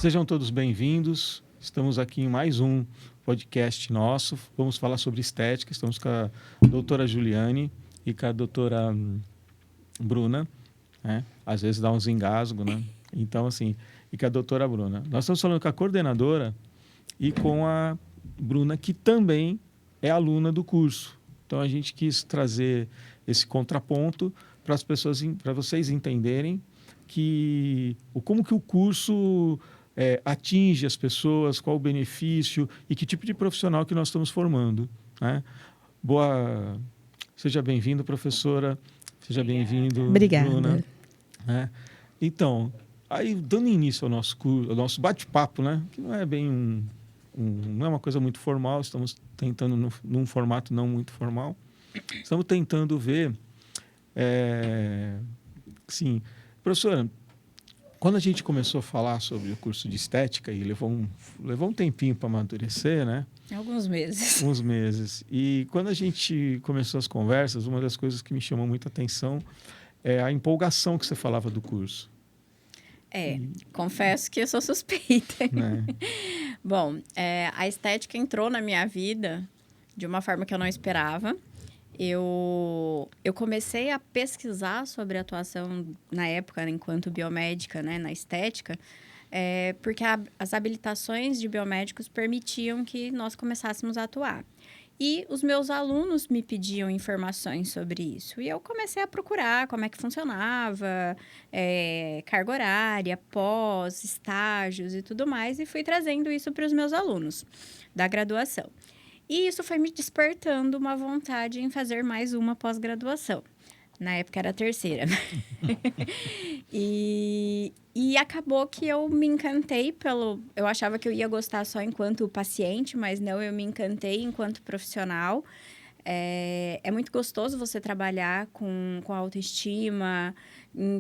Sejam todos bem-vindos. Estamos aqui em mais um podcast nosso. Vamos falar sobre estética. Estamos com a doutora Juliane e com a doutora Bruna, né? Às vezes dá uns engasgos, né? Então, assim, e com a doutora Bruna. Nós estamos falando com a coordenadora e com a Bruna, que também é aluna do curso. Então, a gente quis trazer esse contraponto para as pessoas, para vocês entenderem como que o curso atinge as pessoas, qual o benefício e que tipo de profissional que nós estamos formando, né? Seja bem-vindo, professora. Seja bem-vindo, Obrigada. Bruna. Né? Então, aí dando início ao nosso curso, ao nosso bate-papo, né? Que não é bem não é uma coisa muito formal, estamos tentando num formato não muito formal. Estamos tentando ver, sim, professora, quando a gente começou a falar sobre o curso de estética, e levou um tempinho para amadurecer, né? Alguns meses. Uns meses. E quando a gente começou as conversas, uma das coisas que me chamou muita atenção é a empolgação que você falava do curso. Confesso que eu sou suspeita. Né? Bom, a estética entrou na minha vida de uma forma que eu não esperava. Eu comecei a pesquisar sobre a atuação na época, enquanto biomédica, né, na estética, porque as habilitações de biomédicos permitiam que nós começássemos a atuar. E os meus alunos me pediam informações sobre isso. E eu comecei a procurar como é que funcionava, carga horária, pós, estágios e tudo mais, e fui trazendo isso para os meus alunos da graduação. E isso foi me despertando uma vontade em fazer mais uma pós-graduação. Na época era a terceira. E acabou que eu me encantei Eu achava que eu ia gostar só enquanto paciente, mas não, eu me encantei enquanto profissional. É muito gostoso você trabalhar com autoestima,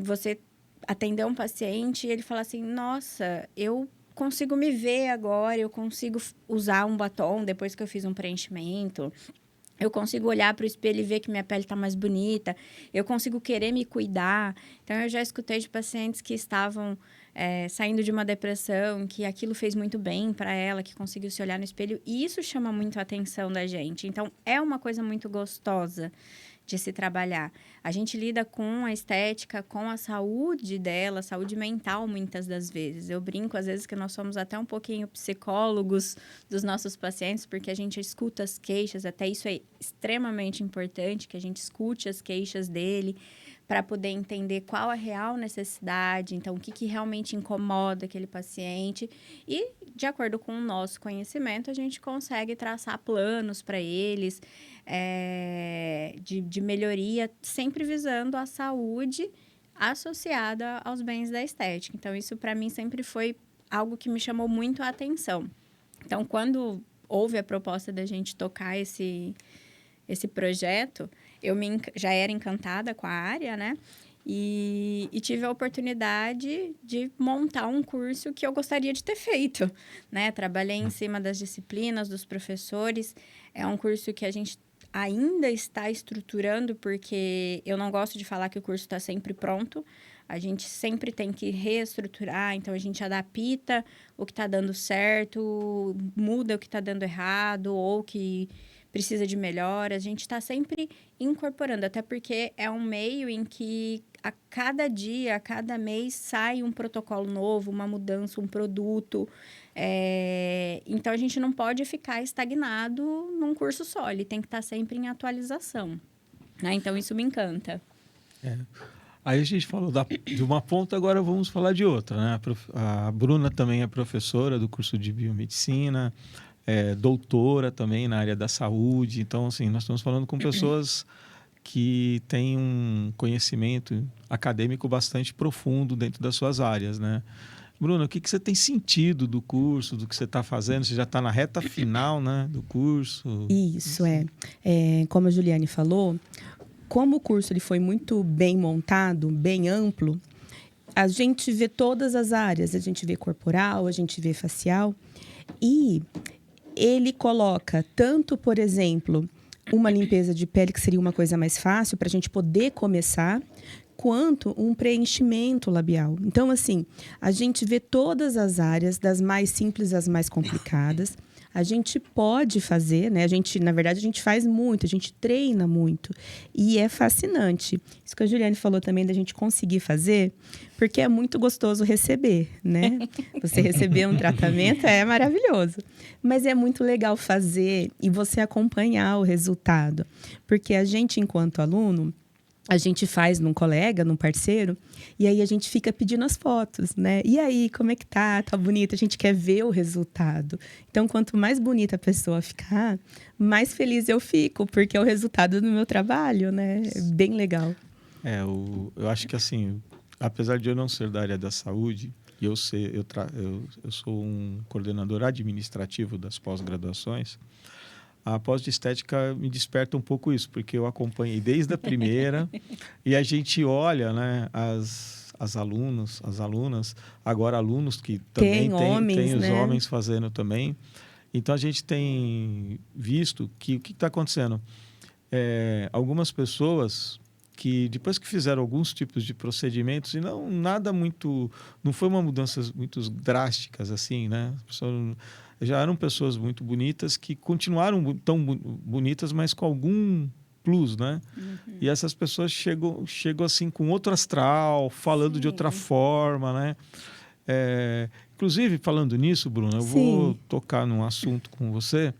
você atender um paciente e ele falar assim, nossa, eu consigo me ver agora, eu consigo usar um batom depois que eu fiz um preenchimento, eu consigo olhar para o espelho e ver que minha pele está mais bonita, eu consigo querer me cuidar. Então, eu já escutei de pacientes que estavam saindo de uma depressão, que aquilo fez muito bem para ela, que conseguiu se olhar no espelho, e isso chama muito a atenção da gente. Então, é uma coisa muito gostosa de se trabalhar. A gente lida com a estética, com a saúde dela, saúde mental, muitas das vezes. Eu brinco, às vezes, que nós somos até um pouquinho psicólogos dos nossos pacientes, porque a gente escuta as queixas, até isso é extremamente importante, que a gente escute as queixas dele, para poder entender qual a real necessidade, então, o que realmente incomoda aquele paciente. E, de acordo com o nosso conhecimento, a gente consegue traçar planos para eles, de melhoria, sempre visando a saúde associada aos bens da estética. Então, isso para mim sempre foi algo que me chamou muito a atenção. Então, quando houve a proposta da gente tocar esse projeto, eu já era encantada com a área, né? E tive a oportunidade de montar um curso que eu gostaria de ter feito, né? Trabalhei em cima das disciplinas, dos professores. É um curso que a gente ainda está estruturando, porque eu não gosto de falar que o curso está sempre pronto. A gente sempre tem que reestruturar, então a gente adapta o que está dando certo, muda o que está dando errado ou que precisa de melhora. A gente está sempre incorporando, até porque é um meio em que a cada dia, a cada mês, sai um protocolo novo, uma mudança, um produto. Então, a gente não pode ficar estagnado num curso só, ele tem que estar sempre em atualização, né? Então, isso me encanta. Aí a gente falou de uma ponta, agora vamos falar de outra, né? A Bruna também é professora do curso de biomedicina, doutora também na área da saúde. Então, assim, nós estamos falando com pessoas que têm um conhecimento acadêmico bastante profundo dentro das suas áreas, né? Bruna, o que você tem sentido do curso, do que você está fazendo? Você já está na reta final, né, do curso? Isso, como a Juliane falou, como o curso ele foi muito bem montado, bem amplo, a gente vê todas as áreas. A gente vê corporal, a gente vê facial. E ele coloca tanto, por exemplo, uma limpeza de pele, que seria uma coisa mais fácil para a gente poder começar, quanto um preenchimento labial. Então, assim, a gente vê todas as áreas, das mais simples às mais complicadas. A gente pode fazer, né? Na verdade, a gente faz muito, a gente treina muito. E é fascinante. Isso que a Juliane falou também da gente conseguir fazer, porque é muito gostoso receber, né? Você receber um tratamento é maravilhoso. Mas é muito legal fazer e você acompanhar o resultado. Porque a gente, enquanto aluno, a gente faz num colega, num parceiro, e aí a gente fica pedindo as fotos, né? E aí, como é que tá? Tá bonita? A gente quer ver o resultado. Então, quanto mais bonita a pessoa ficar, mais feliz eu fico, porque é o resultado do meu trabalho, né? É bem legal. Eu acho que assim, apesar de eu não ser da área da saúde, e eu sou um coordenador administrativo das pós-graduações, a pós de estética me desperta um pouco isso, porque eu acompanhei desde a primeira e a gente olha, né, as alunas, agora alunos que também tem os né? homens fazendo também. Então, a gente tem visto que o que está acontecendo? Algumas pessoas que depois que fizeram alguns tipos de procedimentos e não foi uma mudança muito drásticas assim, né? As pessoas já eram pessoas muito bonitas que continuaram tão bonitas, mas com algum plus, né? Uhum. E essas pessoas chegam assim com outro astral, falando de outra forma, né? Inclusive, falando nisso, Bruna, eu vou tocar num assunto com você,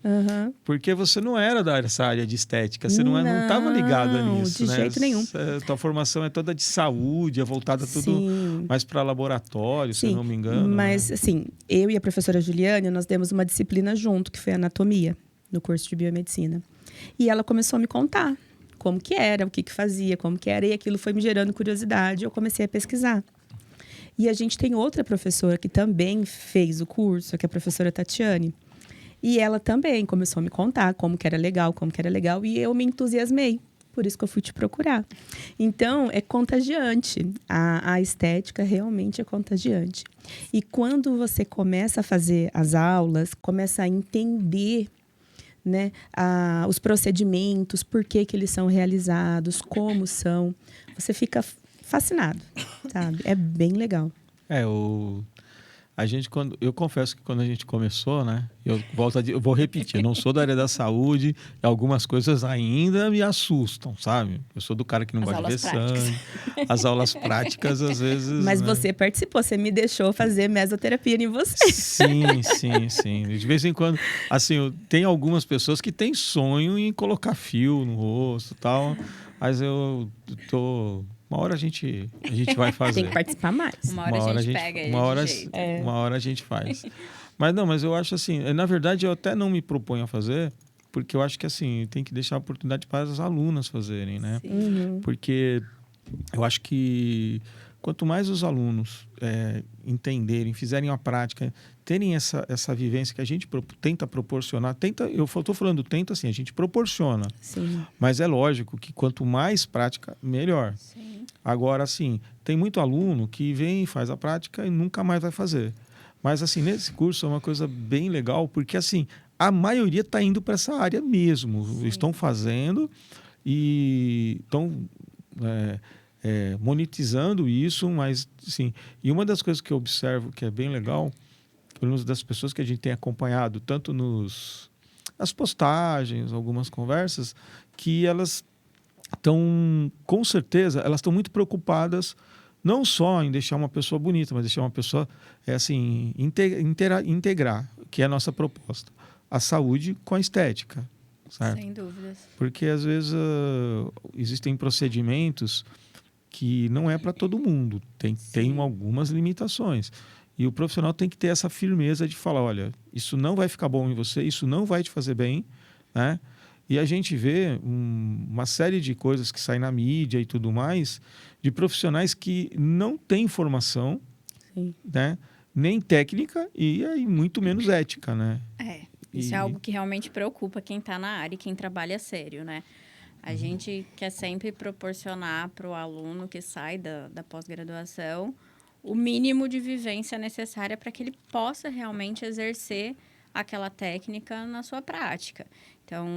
porque você não era dessa área de estética, você não estava ligada nisso, de jeito nenhum. Tua formação é toda de saúde, é voltada tudo mais para laboratório, se eu não me engano. Mas, assim, eu e a professora Juliane, nós demos uma disciplina junto, que foi anatomia, no curso de biomedicina. E ela começou a me contar como que era, o que fazia, como que era, e aquilo foi me gerando curiosidade, eu comecei a pesquisar. E a gente tem outra professora que também fez o curso, que é a professora Tatiane. E ela também começou a me contar como que era legal, e eu me entusiasmei. Por isso que eu fui te procurar. Então, é contagiante. A estética realmente é contagiante. E quando você começa a fazer as aulas, começa a entender, né, os procedimentos, por que eles são realizados, como são, você fica fascinado, sabe? É bem legal. Eu confesso que quando a gente começou, né? Eu vou repetir, eu não sou da área da saúde, e algumas coisas ainda me assustam, sabe? Eu sou do cara que não gosta de ver sangue. As aulas práticas, às vezes. Mas né? Você participou, você me deixou fazer mesoterapia em você. Sim. De vez em quando, assim, tem algumas pessoas que têm sonho em colocar fio no rosto e tal, mas eu tô. Uma hora a gente vai fazer. Tem que participar mais. Uma hora a gente pega ele de jeito. Uma hora a gente faz. Mas eu acho assim, na verdade eu até não me proponho a fazer, porque eu acho que assim, tem que deixar a oportunidade para as alunas fazerem, né? Porque eu acho que quanto mais os alunos entenderem, fizerem a prática, terem essa vivência que a gente tenta proporcionar, eu estou falando assim, a gente proporciona. Sim. Mas é lógico que quanto mais prática, melhor. Sim. Agora, assim, tem muito aluno que vem, faz a prática e nunca mais vai fazer. Mas, assim, nesse curso é uma coisa bem legal, porque, assim, a maioria está indo para essa área mesmo. Sim. Estão fazendo e estão monetizando isso, mas, assim... E uma das coisas que eu observo que é bem legal, pelo menos das pessoas que a gente tem acompanhado, tanto nas postagens, algumas conversas, que elas estão, com certeza, elas estão muito preocupadas não só em deixar uma pessoa bonita, mas deixar uma pessoa, integrar, que é a nossa proposta, a saúde com a estética. Certo? Sem dúvidas. Porque, às vezes, existem procedimentos que não é para todo mundo, tem algumas limitações. E o profissional tem que ter essa firmeza de falar, olha, isso não vai ficar bom em você, isso não vai te fazer bem, né? E a gente vê uma série de coisas que saem na mídia e tudo mais, de profissionais que não têm formação, né? Nem técnica e muito menos ética, né? Isso é algo que realmente preocupa quem está na área e quem trabalha sério, né? A gente quer sempre proporcionar para o aluno que sai da pós-graduação o mínimo de vivência necessária para que ele possa realmente exercer aquela técnica na sua prática. Então,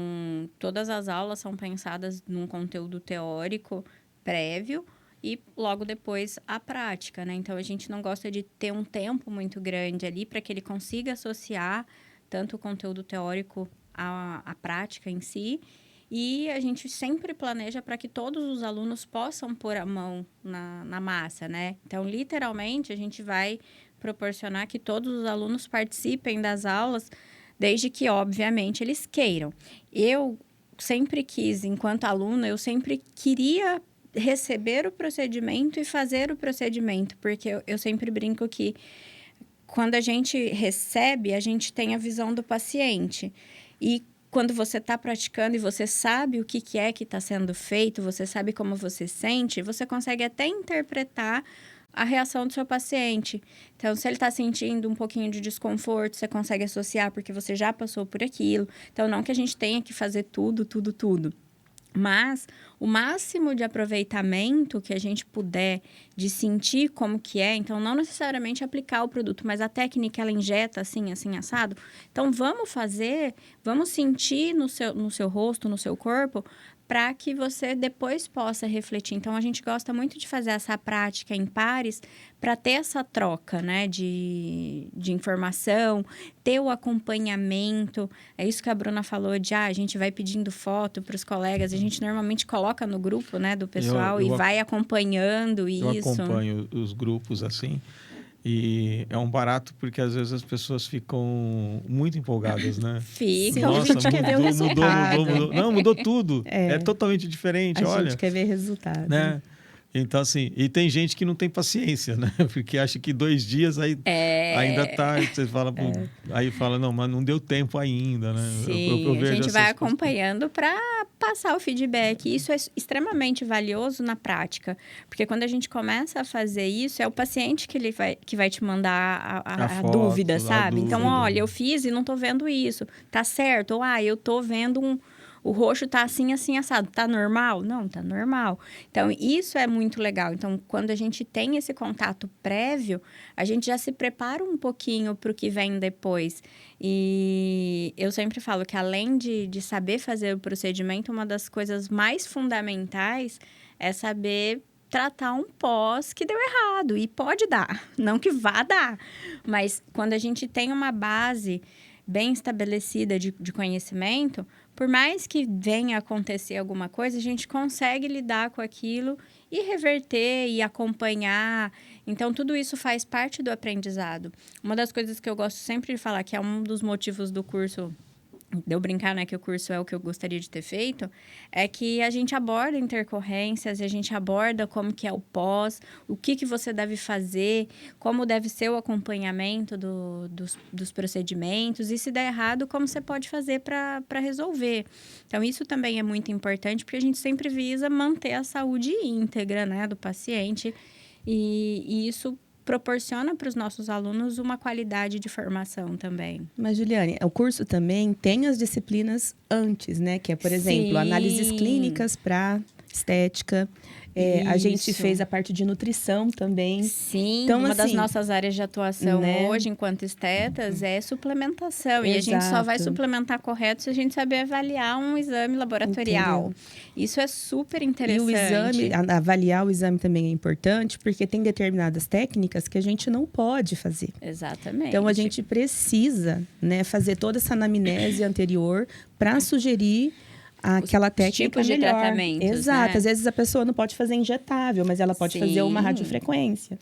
todas as aulas são pensadas num conteúdo teórico prévio e logo depois a prática, né? Então, a gente não gosta de ter um tempo muito grande ali para que ele consiga associar tanto o conteúdo teórico à prática em si. E a gente sempre planeja para que todos os alunos possam pôr a mão na massa, né? Então, literalmente, a gente vai proporcionar que todos os alunos participem das aulas, desde que, obviamente, eles queiram. Eu sempre quis, enquanto aluna, eu sempre queria receber o procedimento e fazer o procedimento, porque eu sempre brinco que quando a gente recebe, a gente tem a visão do paciente. E quando você está praticando e você sabe o que é que está sendo feito, você sabe como você sente, você consegue até interpretar a reação do seu paciente. Então, se ele está sentindo um pouquinho de desconforto, você consegue associar porque você já passou por aquilo. Então, não que a gente tenha que fazer tudo. Mas o máximo de aproveitamento que a gente puder de sentir como que é, então não necessariamente aplicar o produto, mas a técnica ela injeta assim, assado. Então vamos sentir no seu rosto, no seu corpo, para que você depois possa refletir. Então, a gente gosta muito de fazer essa prática em pares para ter essa troca, né, de informação, ter o acompanhamento. É isso que a Bruna falou de, a gente vai pedindo foto para os colegas. A gente normalmente coloca no grupo, né, do pessoal e vai acompanhando isso. Eu acompanho os grupos, assim. E é um barato porque às vezes as pessoas ficam muito empolgadas, né? Ficam. Nossa, a gente quer ver o resultado. Mudou. Não, mudou tudo. É totalmente diferente, A olha. gente quer ver resultado. Né? Então, assim, e tem gente que não tem paciência, né? Porque acha que 2 dias ainda tá. Você fala, aí fala, não, mas não deu tempo ainda, né? Sim, eu vejo a gente vai essas acompanhando para passar o feedback. Isso é extremamente valioso na prática, porque quando a gente começa a fazer isso, é o paciente que vai te mandar a foto, dúvida, sabe? dúvida. Então, olha, eu fiz e não tô vendo isso. Tá certo? Ou, eu tô vendo o roxo tá assim, assado. Tá normal? Não, tá normal. Então, isso é muito legal. Então, quando a gente tem esse contato prévio, a gente já se prepara um pouquinho para o que vem depois. E eu sempre falo que, além de saber fazer o procedimento, uma das coisas mais fundamentais é saber tratar um pós que deu errado. E pode dar, não que vá dar. Mas quando a gente tem uma base bem estabelecida de conhecimento, por mais que venha acontecer alguma coisa, a gente consegue lidar com aquilo e reverter e acompanhar. Então, tudo isso faz parte do aprendizado. Uma das coisas que eu gosto sempre de falar, que é um dos motivos do curso, de eu brincar, né, que o curso é o que eu gostaria de ter feito, é que a gente aborda intercorrências, a gente aborda como que é o pós, o que você deve fazer, como deve ser o acompanhamento dos procedimentos, e se der errado, como você pode fazer para resolver. Então, isso também é muito importante, porque a gente sempre visa manter a saúde íntegra, né, do paciente, e isso proporciona para os nossos alunos uma qualidade de formação também. Mas, Juliane, o curso também tem as disciplinas antes, né? Que é, por exemplo, análises clínicas para estética. A gente fez a parte de nutrição também. Sim, então, uma assim, das nossas áreas de atuação, né, hoje, enquanto estetas, é suplementação. Exato. E a gente só vai suplementar correto se a gente saber avaliar um exame laboratorial. Entendeu? Isso é super interessante. E o exame, avaliar o exame também é importante, porque tem determinadas técnicas que a gente não pode fazer. Exatamente. Então, a gente precisa, né, fazer toda essa anamnese anterior para sugerir aquela técnica tipos melhor. De tratamentos, exato. Né? Às vezes a pessoa não pode fazer injetável, mas ela pode fazer uma radiofrequência.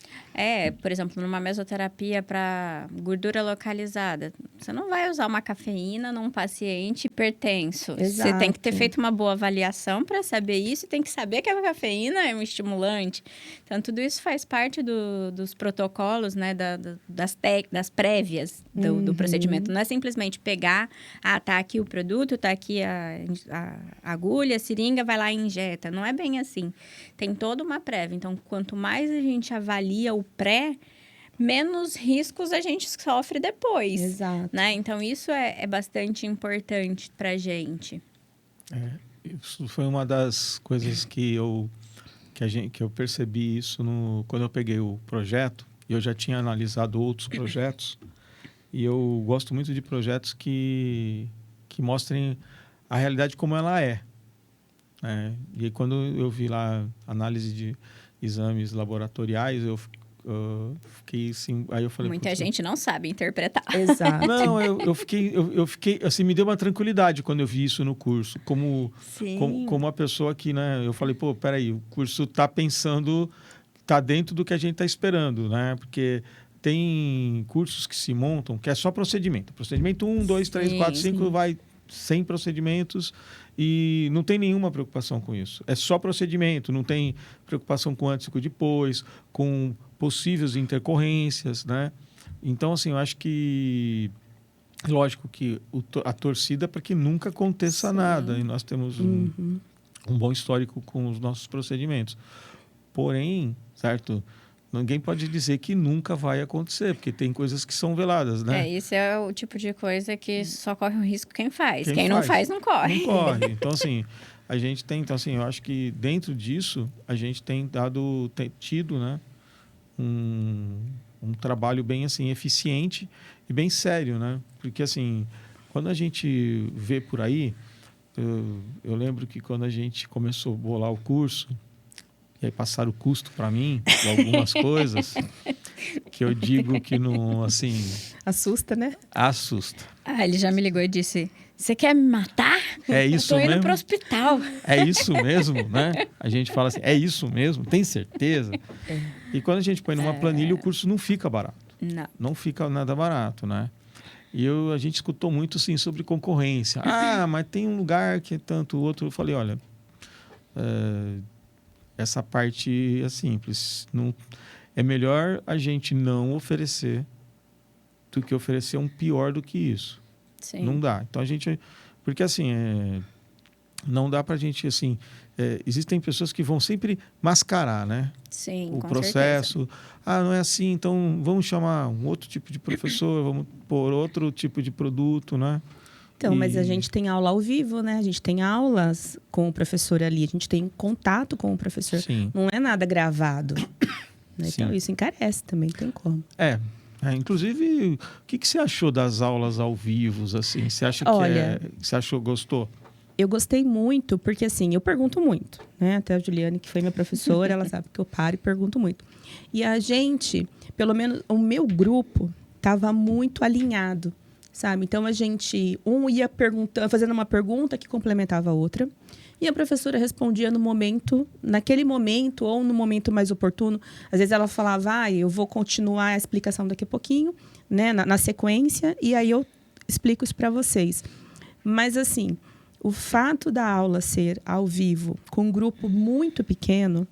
Por exemplo, numa mesoterapia para gordura localizada, você não vai usar uma cafeína num paciente hipertenso. Exato. Você tem que ter feito uma boa avaliação para saber isso e tem que saber que a cafeína é um estimulante. Então, tudo isso faz parte dos protocolos, né, das prévias do procedimento. Não é simplesmente pegar, tá aqui o produto, tá aqui a agulha, a seringa, vai lá e injeta. Não é bem assim. Tem toda uma prévia. Então, quanto mais a gente avalia o pré, menos riscos a gente sofre depois. Exato. Né? Então, isso é bastante importante pra gente. Isso foi uma das coisas que eu percebi isso quando eu peguei o projeto. Eu já tinha analisado outros projetos e eu gosto muito de projetos que mostrem a realidade como ela é. E aí, quando eu vi lá análise de exames laboratoriais, eu fiquei assim... Aí eu falei... Muita gente não sabe interpretar. Exato. Não, eu fiquei... Assim, me deu uma tranquilidade quando eu vi isso no curso. Como a pessoa que, né? Eu falei, pô, peraí, o curso está pensando... Está dentro do que a gente está esperando, né? Porque tem cursos que se montam que é só procedimento. Procedimento 1, 2, 3, 4, 5, vai 100 procedimentos e não tem nenhuma preocupação com isso. É só procedimento, não tem preocupação com antes e com depois, com possíveis intercorrências, né? Então, assim, eu acho que... Lógico que a torcida é para que nunca aconteça nada. E nós temos um bom histórico com os nossos procedimentos. Porém, certo? Ninguém pode dizer que nunca vai acontecer, porque tem coisas que são veladas, né? Isso é o tipo de coisa que só corre um risco quem faz. Quem não faz, não corre. Não corre. Então, assim, a gente tem... Então, assim, eu acho que dentro disso, a gente tem tido, né? Um trabalho bem, assim, eficiente e bem sério, né? Porque, assim, quando a gente vê por aí... Eu lembro que quando a gente começou a bolar o curso... E aí passaram o custo para mim de algumas coisas que eu digo que não, assim... Assusta, né? Assusta. Ele já me ligou e disse, você quer me matar? É isso mesmo? mesmo? Tô indo pro hospital. É isso mesmo, né? A gente fala assim, é isso mesmo? Tem certeza? E quando a gente põe numa planilha, o curso não fica barato. Não fica nada barato, né? E a gente escutou muito, assim, sobre concorrência. Mas tem um lugar que é tanto, o outro... Eu falei, olha... Essa parte é simples. Não, é melhor a gente não oferecer do que oferecer um pior do que isso. Sim. Não dá. Então, a gente... Porque, assim, não dá pra gente, assim... existem pessoas que vão sempre mascarar, né? Sim, o com processo. certeza. Não é assim, então vamos chamar um outro tipo de professor, vamos pôr outro tipo de produto, né? Então, mas a gente tem aula ao vivo, né? A gente tem aulas com o professor ali, a gente tem contato com o professor. Sim. Não é nada gravado. Né? Então, isso encarece também, tem como. Inclusive, o que você achou das aulas ao vivo, assim? Você acha gostou? Eu gostei muito, porque assim, eu pergunto muito, né? Até a Juliane, que foi minha professora, ela sabe que eu paro e pergunto muito. E a gente, pelo menos o meu grupo, estava muito alinhado. Sabe? Então, a gente... ia fazendo uma pergunta que complementava a outra. E a professora respondia naquele momento, ou no momento mais oportuno. Às vezes, ela falava, eu vou continuar a explicação daqui a pouquinho, né? Na sequência, e aí eu explico isso para vocês. Mas, assim, o fato da aula ser ao vivo, com um grupo muito pequeno,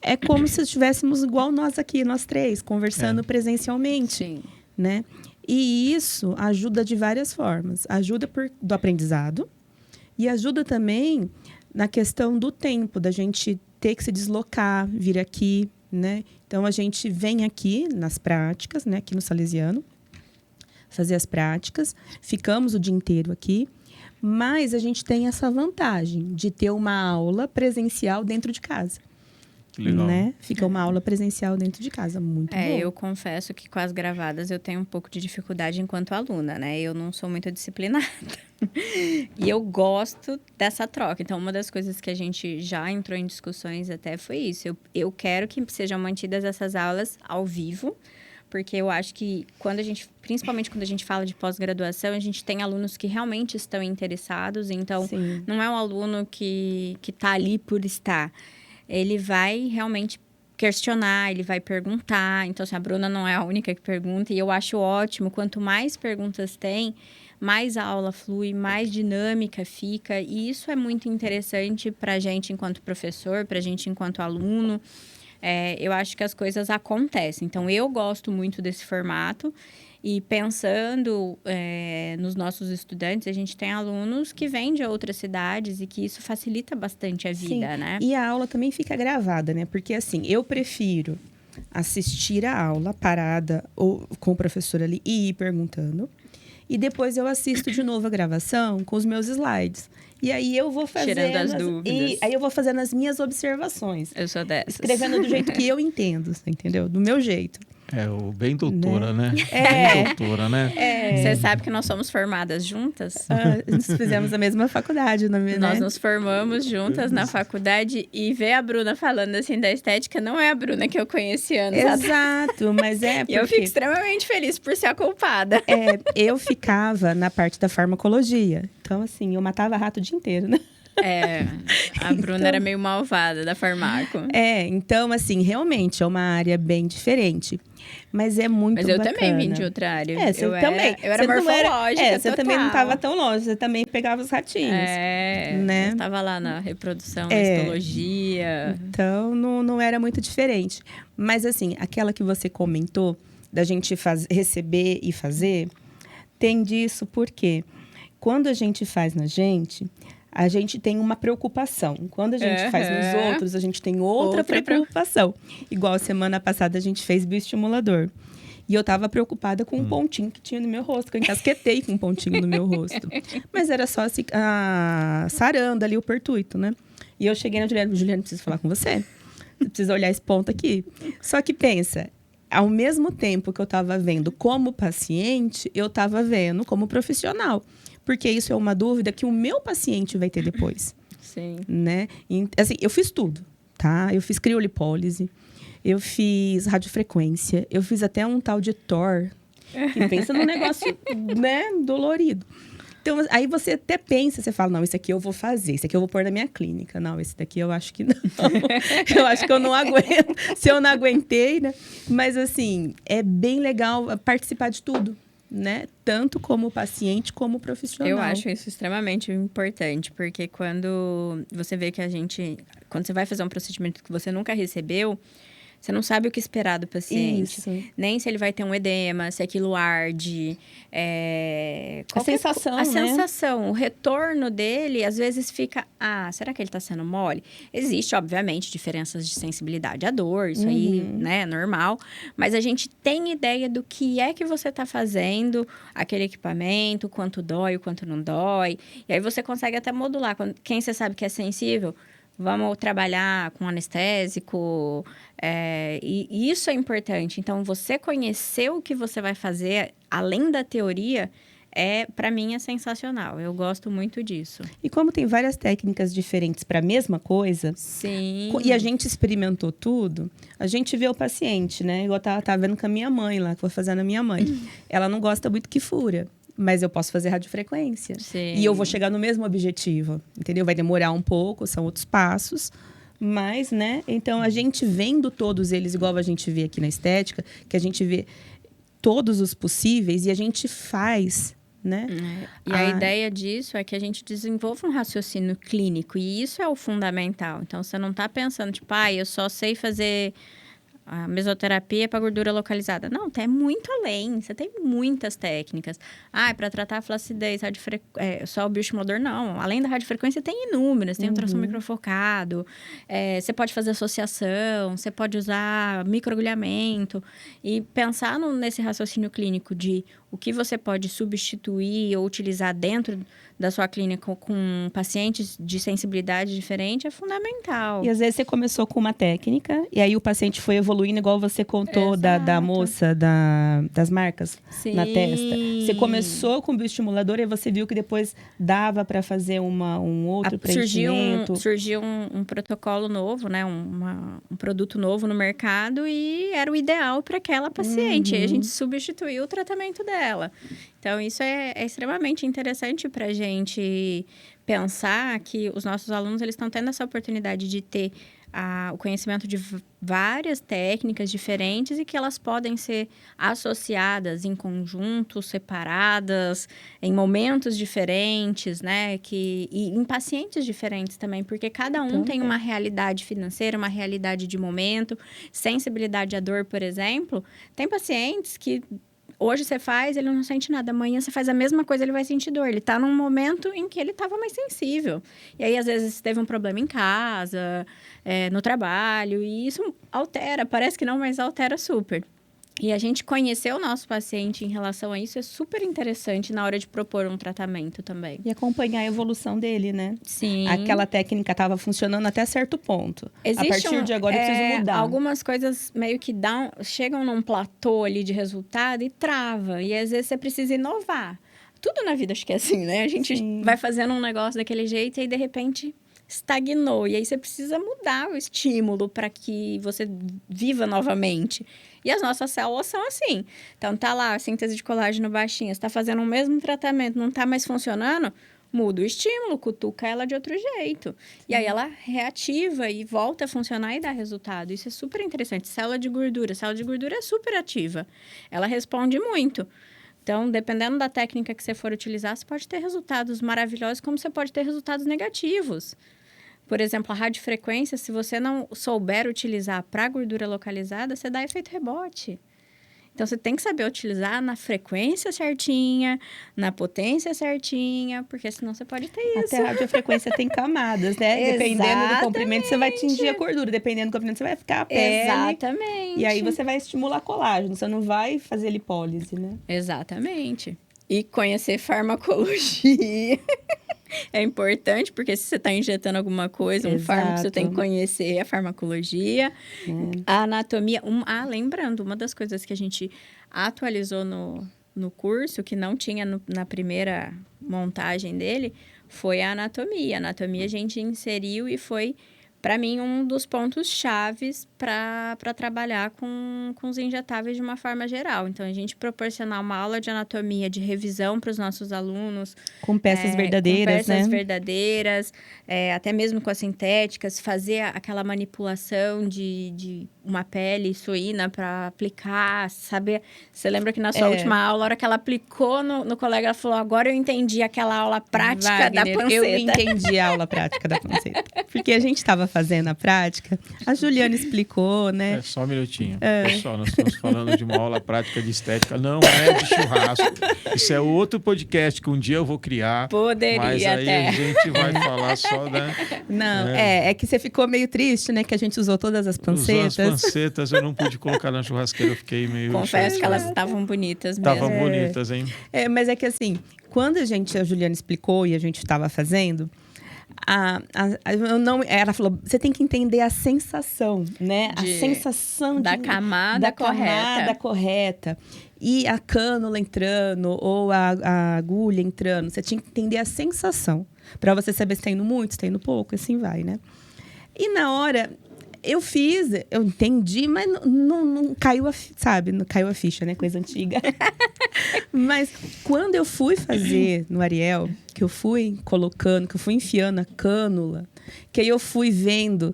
é como se estivéssemos igual nós aqui, nós três, conversando presencialmente. Sim. Né? E isso ajuda de várias formas. Ajuda do aprendizado e ajuda também na questão do tempo, da gente ter que se deslocar, vir aqui, né? Então, a gente vem aqui nas práticas, né? Aqui no Salesiano, fazer as práticas. Ficamos o dia inteiro aqui. Mas a gente tem essa vantagem de ter uma aula presencial dentro de casa. Legal. Né? Fica uma aula presencial dentro de casa, muito bom. Eu confesso que com as gravadas eu tenho um pouco de dificuldade enquanto aluna, né? Eu não sou muito disciplinada. E eu gosto dessa troca. Então, uma das coisas que a gente já entrou em discussões até foi isso. Eu quero que sejam mantidas essas aulas ao vivo, porque eu acho que principalmente quando a gente fala de pós-graduação, a gente tem alunos que realmente estão interessados. Então, Sim. Não é um aluno que está ali por estar. Ele vai realmente questionar, ele vai perguntar. Então, assim, a Bruna não é a única que pergunta. E eu acho ótimo. Quanto mais perguntas tem, mais a aula flui, mais dinâmica fica. E isso é muito interessante para a gente enquanto professor, para a gente enquanto aluno. Eu acho que as coisas acontecem. Então, eu gosto muito desse formato. E pensando nos nossos estudantes, a gente tem alunos que vêm de outras cidades e que isso facilita bastante a vida, Sim. né? E a aula também fica gravada, né? Porque, assim, eu prefiro assistir a aula parada ou com o professor ali e ir perguntando. E depois eu assisto de novo a gravação com os meus slides. E aí eu vou fazendo... Tirando as dúvidas. E aí eu vou fazendo as minhas observações. Eu sou dessas. Escrevendo do jeito que eu entendo, entendeu? Do meu jeito. O bem doutora, né? É. Bem doutora, né? Você sabe que nós somos formadas juntas? Nós fizemos a mesma faculdade, né? Nós nos formamos juntas na faculdade e ver a Bruna falando assim da estética não é a Bruna que eu conheci anos atrás. Exato, mas E eu fico extremamente feliz por ser a culpada. Eu ficava na parte da farmacologia. Então, assim, eu matava rato o dia inteiro, né? A Bruna era meio malvada da farmaco. Então, assim, realmente é uma área bem diferente. Mas é muito bacana. Mas eu também vim de outra área. Você também. Eu era morfológica, você também não estava tão longe. Você também pegava os ratinhos. Né? Eu estava lá na reprodução, na histologia. Então, não era muito diferente. Mas, assim, aquela que você comentou, da gente receber e fazer, tem disso porque quando a gente faz na gente... A gente tem uma preocupação. Quando a gente faz nos outros, a gente tem outra preocupação. Igual semana passada a gente fez bioestimulador. E eu tava preocupada com um pontinho que tinha no meu rosto, que eu encasquetei com um pontinho no meu rosto. Mas era só sarando ali o pertuito, né? E eu cheguei na Juliana, preciso falar com você. Você precisa olhar esse ponto aqui. Só que pensa, ao mesmo tempo que eu tava vendo como paciente, eu tava vendo como profissional. Porque isso é uma dúvida que o meu paciente vai ter depois. Sim. Né? E, assim, eu fiz tudo, tá? Eu fiz criolipólise, eu fiz radiofrequência, eu fiz até um tal de TOR. E pensa num negócio, né, dolorido. Então, aí você até pensa, você fala, não, esse aqui eu vou fazer, esse aqui eu vou pôr na minha clínica. Não, esse daqui eu acho que não. Eu acho que eu não aguento. Se eu não aguentei, né? Mas, assim, é bem legal participar de tudo. Né? Tanto como paciente, como profissional. Eu acho isso extremamente importante, porque quando você vê que quando você vai fazer um procedimento que você nunca recebeu, você não sabe o que esperar do paciente. Isso. Nem se ele vai ter um edema, se aquilo arde. A sensação, A sensação, o retorno dele, às vezes fica... será que ele está sendo mole? Existe, obviamente, diferenças de sensibilidade à dor. Isso aí, né, é normal. Mas a gente tem ideia do que é que você está fazendo, aquele equipamento, quanto dói, o quanto não dói. E aí você consegue até modular. Quem você sabe que é sensível... Vamos trabalhar com anestésico, e isso é importante. Então, você conhecer o que você vai fazer, além da teoria, para mim, é sensacional. Eu gosto muito disso. E como tem várias técnicas diferentes para a mesma coisa... Sim. E a gente experimentou tudo, a gente vê o paciente, né? Igual eu tava vendo com a minha mãe lá, que eu vou fazer na minha mãe. Ela não gosta muito que fura. Mas eu posso fazer radiofrequência. Sim. E eu vou chegar no mesmo objetivo, entendeu? Vai demorar um pouco, são outros passos. Mas, né? Então, a gente vendo todos eles, igual a gente vê aqui na estética, que a gente vê todos os possíveis e a gente faz, né? E a ideia disso é que a gente desenvolva um raciocínio clínico. E isso é o fundamental. Então, você não está pensando, tipo, eu só sei fazer... A mesoterapia para gordura localizada. Não, é muito além. Você tem muitas técnicas. Para tratar a flacidez, só o bioestimulador, não. Além da radiofrequência, tem inúmeras. Tem ultrassom microfocado. Você pode fazer associação. Você pode usar microagulhamento. E pensar nesse raciocínio clínico de o que você pode substituir ou utilizar dentro da sua clínica com pacientes de sensibilidade diferente é fundamental. E às vezes você começou com uma técnica e aí o paciente foi evoluindo, igual você contou da moça das marcas na testa. Você começou com o bioestimulador e você viu que depois dava para fazer um outro preenchimento. Surgiu um protocolo novo, né? Um produto novo no mercado e era o ideal para aquela paciente. E a gente substituiu o tratamento dela. Então, isso é extremamente interessante para a gente pensar que os nossos alunos eles estão tendo essa oportunidade de ter o conhecimento de várias técnicas diferentes e que elas podem ser associadas em conjunto, separadas, em momentos diferentes, né? E em pacientes diferentes também, porque cada um tem uma realidade financeira, uma realidade de momento, sensibilidade à dor, por exemplo. Tem pacientes que... Hoje você faz, ele não sente nada. Amanhã você faz a mesma coisa, ele vai sentir dor. Ele está num momento em que ele estava mais sensível. E aí, às vezes, teve um problema em casa, no trabalho. E isso altera. Parece que não, mas altera super. E a gente conhecer o nosso paciente em relação a isso é super interessante na hora de propor um tratamento também. E acompanhar a evolução dele, né? Sim. Aquela técnica estava funcionando até certo ponto. Existe a partir de agora eu preciso mudar. Algumas coisas meio que chegam num platô ali de resultado e trava. E às vezes você precisa inovar. Tudo na vida acho que é assim, né? A gente vai fazendo um negócio daquele jeito e aí, de repente, estagnou. E aí você precisa mudar o estímulo para que você viva novamente. E as nossas células são assim. Então, tá lá a síntese de colágeno baixinha, você tá fazendo o mesmo tratamento, não tá mais funcionando, muda o estímulo, cutuca ela de outro jeito. E aí ela reativa e volta a funcionar e dá resultado. Isso é super interessante. Célula de gordura é super ativa. Ela responde muito. Então, dependendo da técnica que você for utilizar, você pode ter resultados maravilhosos, como você pode ter resultados negativos. Por exemplo, a radiofrequência, se você não souber utilizar para gordura localizada, você dá efeito rebote. Então, você tem que saber utilizar na frequência certinha, na potência certinha, porque senão você pode ter isso. Até a radiofrequência tem camadas, né? Dependendo do comprimento, você vai atingir a gordura. Dependendo do comprimento, você vai ficar a pele. Exatamente. E aí, você vai estimular colágeno. Você não vai fazer lipólise, né? Exatamente. E conhecer farmacologia é importante, porque se você está injetando alguma coisa, um fármaco, você tem que conhecer a farmacologia, a anatomia. Lembrando, uma das coisas que a gente atualizou no curso, que não tinha na primeira montagem dele, foi a anatomia. A anatomia a gente inseriu e foi, para mim, um dos pontos chaves para trabalhar com os injetáveis de uma forma geral. Então, a gente proporcionar uma aula de anatomia, de revisão para os nossos alunos. Com peças verdadeiras, com peças verdadeiras, até mesmo com as sintéticas. Fazer aquela manipulação de uma pele suína para aplicar, saber... Você lembra que na sua última aula, a hora que ela aplicou no colega, ela falou, agora eu entendi aquela aula prática da panceta. Eu entendi a aula prática da panceta. Porque a gente estava fazendo a prática, a Juliana explicou, né? Só um minutinho. Pessoal, nós estamos falando de uma aula prática de estética, não é de churrasco. Isso é outro podcast que um dia eu vou criar. Poderia mas aí até. A gente vai falar só da... Não, é que você ficou meio triste, né? Que a gente usou todas as pancetas. Usou as pancetas, eu não pude colocar na churrasqueira, eu fiquei meio... Confesso que elas estavam bonitas mesmo. Estavam bonitas, hein? Mas é que assim, quando a Juliana explicou e a gente estava fazendo... ela falou, você tem que entender a sensação, né? A sensação da camada correta. E a cânula entrando ou a agulha entrando. Você tinha que entender a sensação. Para você saber se está indo muito, se está indo pouco, e assim vai, né? E na hora... Eu entendi, mas não caiu sabe? Não caiu a ficha, né? Coisa antiga. Mas quando eu fui fazer no Ariel, que eu fui colocando, que eu fui enfiando a cânula, que aí eu fui vendo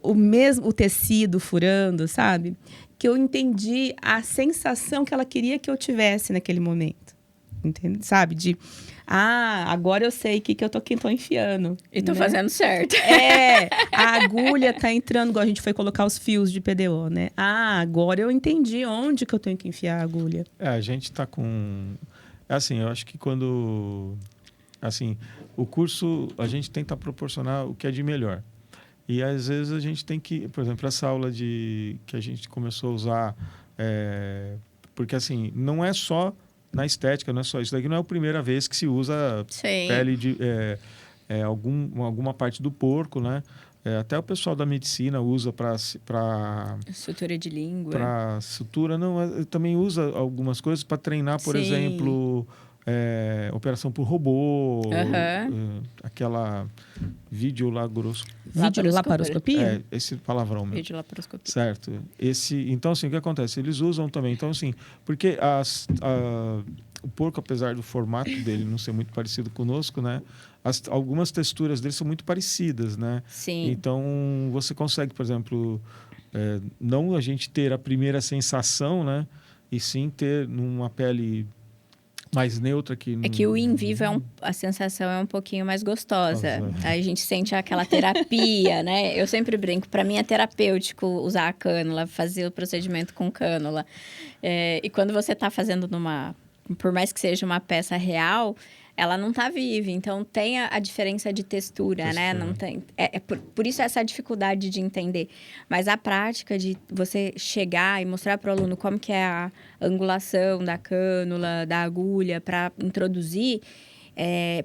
o tecido furando, sabe? Que eu entendi a sensação que ela queria que eu tivesse naquele momento. Entende? Sabe? Agora eu sei o que eu tô enfiando. E tô fazendo certo. A agulha tá entrando, igual a gente foi colocar os fios de PDO, né? Agora eu entendi onde que eu tenho que enfiar a agulha. A gente tá com... Assim, eu acho que quando... Assim, o curso, a gente tenta proporcionar o que é de melhor. E às vezes a gente tem que... Por exemplo, essa aula que a gente começou a usar... porque assim, não é só... Na estética, não é só isso. Daqui não é a primeira vez que se usa pele de alguma parte do porco, né? Até o pessoal da medicina usa para sutura de língua. Para sutura, não. Também usa algumas coisas para treinar, por exemplo, operação por robô, aquela videolaparoscopia. Esse palavrão mesmo. Videolaparoscopia. Certo. Então, assim, o que acontece? Eles usam também. Então, assim, porque o porco, apesar do formato dele não ser muito parecido conosco, né? Algumas texturas dele são muito parecidas, né? Sim. Então, você consegue, por exemplo, não a gente ter a primeira sensação, né? E sim ter numa pele mais neutra que... É que o in vivo a sensação é um pouquinho mais gostosa. Aí a gente sente aquela terapia, né? Eu sempre brinco, para mim é terapêutico usar a cânula, fazer o procedimento com cânula. E quando você está fazendo por mais que seja uma peça real, ela não tá viva. Então, tem a diferença de textura, né? Não tem, por isso essa dificuldade de entender. Mas a prática de você chegar e mostrar para o aluno como que é a angulação da cânula, da agulha, para introduzir...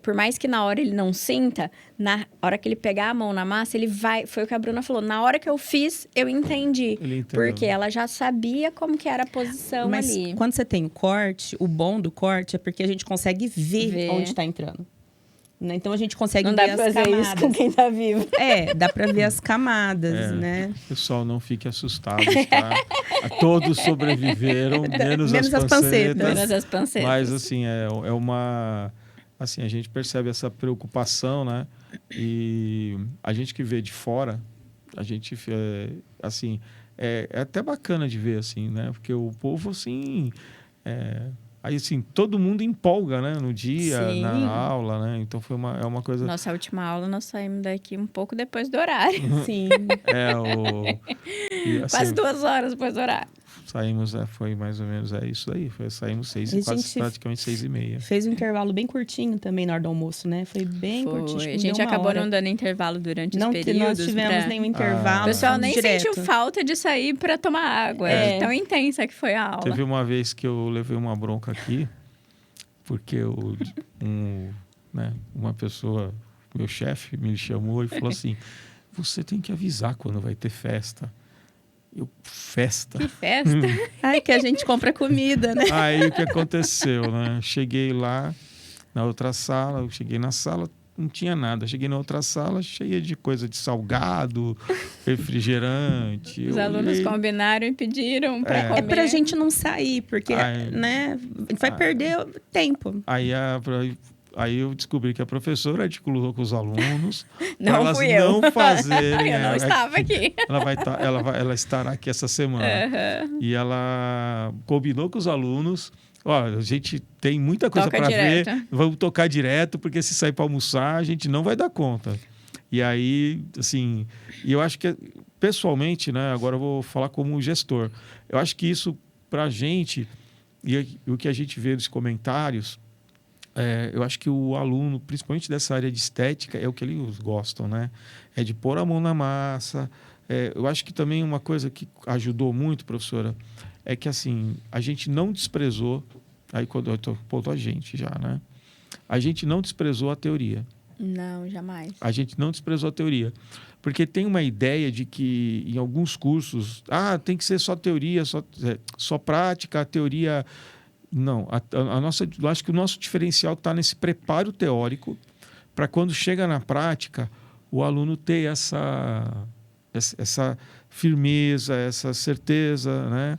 por mais que na hora ele não sinta, na hora que ele pegar a mão na massa, ele vai... Foi o que a Bruna falou. Na hora que eu fiz, eu entendi. Porque ela já sabia como que era a posição ali. Mas quando você tem o corte, o bom do corte é porque a gente consegue ver onde está entrando. Né? Então, a gente consegue ver as camadas. Não dá pra fazer isso com quem tá vivo. Dá pra ver as camadas, né? Pessoal, não fique assustado, tá? Todos sobreviveram, menos as pancetas. Menos as pancetas. Mas, assim, é uma... Assim, a gente percebe essa preocupação, né? E a gente que vê de fora, a gente, assim, é até bacana de ver, assim, né? Porque o povo, assim... Aí, assim, todo mundo empolga, né? No dia, Sim. na aula, né? Então, é uma coisa... Nossa última aula, nós saímos daqui um pouco depois do horário. Sim. Assim, quase 2 horas depois do horário. Saímos, foi mais ou menos isso aí. Saímos 6 e quase praticamente 6:30. Fez um intervalo bem curtinho também na hora do almoço, né? Foi bem curtinho. A gente acabou não dando intervalo durante os períodos. Não tivemos nenhum intervalo. O pessoal nem sentiu falta de sair para tomar água. Tão intensa que foi a aula. Teve uma vez que eu levei uma bronca aqui, porque uma pessoa, meu chefe, me chamou e falou assim: você tem que avisar quando vai ter festa. Festa? Que festa? Ai, que a gente compra comida, né? Aí o que aconteceu, né? Cheguei lá na outra sala, na sala, não tinha nada. Cheguei na outra sala cheia de coisa de salgado, refrigerante. Os alunos combinaram e pediram para comer. É pra gente não sair, porque, né? Vai perder tempo. Aí eu descobri que a professora articulou com os alunos para elas não fazerem. Eu não estava aqui. Ela estará aqui essa semana. E ela combinou com os alunos. A gente tem muita coisa para ver. Vamos tocar direto, porque se sair para almoçar, a gente não vai dar conta. E aí, assim... E eu acho que, pessoalmente, né? Agora eu vou falar como gestor. Eu acho que isso, para a gente... E o que a gente vê nos comentários... eu acho que o aluno, principalmente dessa área de estética, é o que eles gostam, né? É de pôr a mão na massa. Eu acho que também uma coisa que ajudou muito, professora, é que, assim, a gente não desprezou... Aí, quando eu estou pondo a gente já, né? A gente não desprezou a teoria. Não, jamais. A gente não desprezou a teoria. Porque tem uma ideia de que, em alguns cursos, tem que ser só teoria, só prática, a teoria... Não, eu acho que o nosso diferencial está nesse preparo teórico para quando chega na prática o aluno ter essa firmeza, essa certeza, né?